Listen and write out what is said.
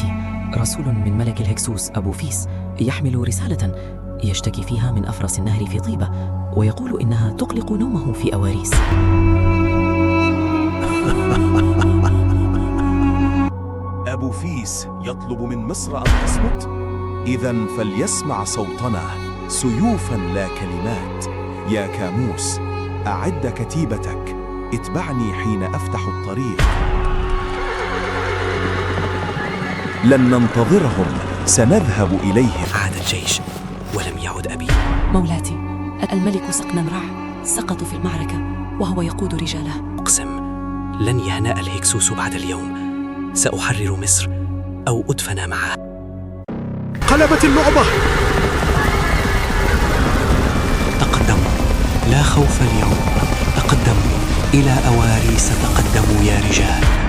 مولاي رسول من ملك الهكسوس أبو فيس يحمل رسالة يشتكي فيها من أفرس النهر في طيبة، ويقول إنها تقلق نومه في أواريس. أبو فيس يطلب من مصر أن تصمت؟ إذن فليسمع صوتنا سيوفا لا كلمات. يا كاموس، أعد كتيبتك، اتبعني حين أفتح الطريق. لن ننتظرهم، سنذهب إليهم. عاد الجيش ولم يعد أبي. مولاتي، الملك سقننرع سقط في المعركة وهو يقود رجاله. أقسم لن يهنأ الهكسوس بعد اليوم، سأحرر مصر أو أدفن معه. قلبت اللعبة. تقدموا، لا خوف اليوم، تقدموا إلى أواريس، تقدموا يا رجال.